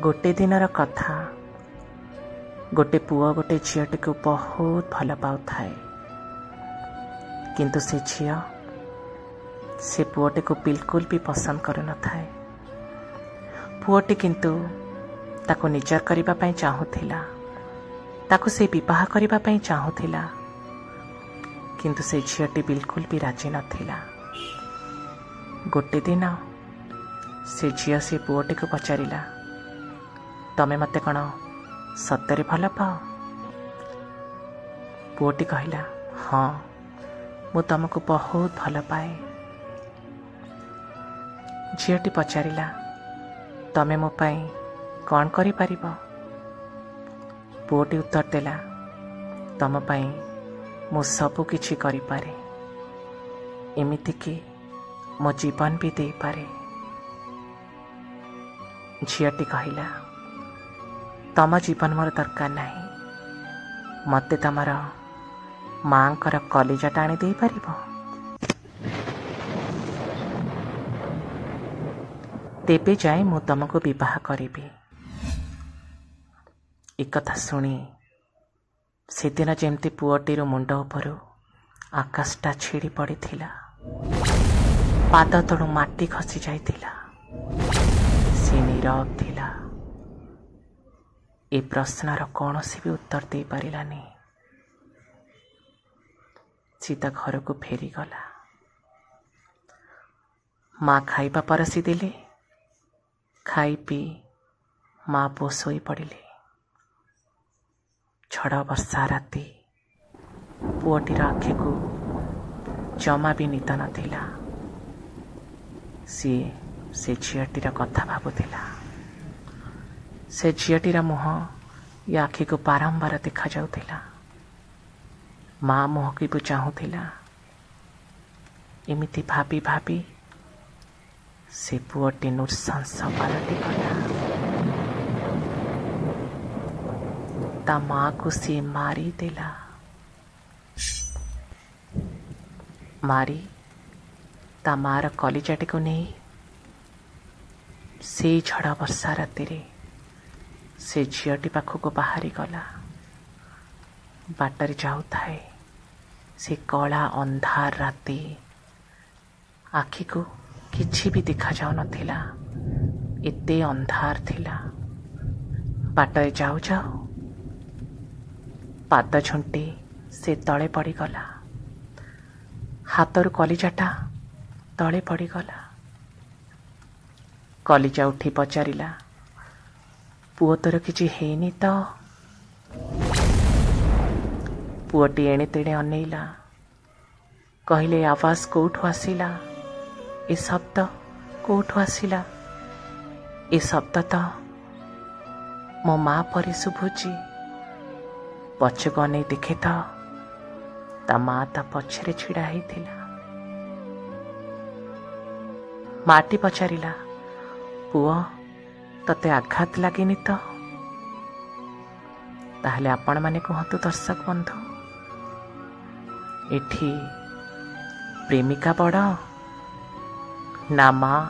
गोटे दिनर कथा। गोटे पुओ गोटे झीटी को बहुत भल पाउथाए, किंतु से झील से पुओटी को बिल्कुल भी पसंद कर न थाए। पुओटी किंतु ताको निजर करिबा पई चाहुथिला, ताको से विवाह करिबा पई चाहुथिला, किंतु से झीटी बिल्कुल भी राजी नथिला। गोटे दिन से झील से पुओटी को पचारिला, तमे मते कण सतरे भल पाओ? पुओटी कहला, हाँ मु तुमको बहुत भल पाए। झीटी पचारिला, तमे मो पाई कौन करि परिबो? पुओटी उत्तर देला, तम पाई मु सबु किछि करि पारे, एमिति कि मो जीवन भी दे पारे। झीटी कहला, तम जीवन मोर दरकार नहीं, मते तमर मांकर कलिजा टाणी दे पारिबो? तेबे जाए मु तुमको विवाह करिबी। एक कथा शुणी से दिन जेमती पुओटीर मुंड उपरु आकाशटा छिड़ी पड़िथिला, पाद तळु माटी खसी जाइथिला। से नीरव थिला, ए प्रश्नर कौनसी भी उत्तर दे पारिलानी। सीता घर को फेरीगला। माँ खाइबा परसी देले, खाई पी माँ पुओ शोई पड़िले। छड़ वर्षा राति पुओटीर आखि को जमा भी निद नथिला। से झीटीर कथा भाबुथिला। से झीटीर मुह या आखि को बारंबार देखा जाउथिला। माँ मुह की चाहुथिला। एमिति भाबी भाबी से पुओटी नृशंस पालटि गला। ता माँ को सी मारी देला। मारी ता मार कलिजाटी को नहीं से झड़ वर्षा राति रे से झीटी पाखक बाहरी गला। बाटर जाऊ थाए से कला अंधार राति आखि को किछि भी देखा जाऊ नथिला, एते अंधार थिला। बाटर जाऊ जाऊ पाद झुंटी से तले पड़ीगला। हाथर कलिजाटा तले पड़ीगला। कलिजा उठी पचारिला, पुओ तोर किछि हेनी तो? पुओटी एणे तेणे अनेइला। कहले, आवाज कोठु आसिला? ए शब्द कोठु आसिला? ए शब्द तो मो माँ परी शुभुची। पछको अनेई देखे तो ता माँ ता पछरे छिड़ा हेइथिला। माटी पचारिला, पुओ तते आघात लागिनी तो? ताहले आपण माने कहतु दर्शक बंधु, एठी प्रेमिका बड़ ना माँ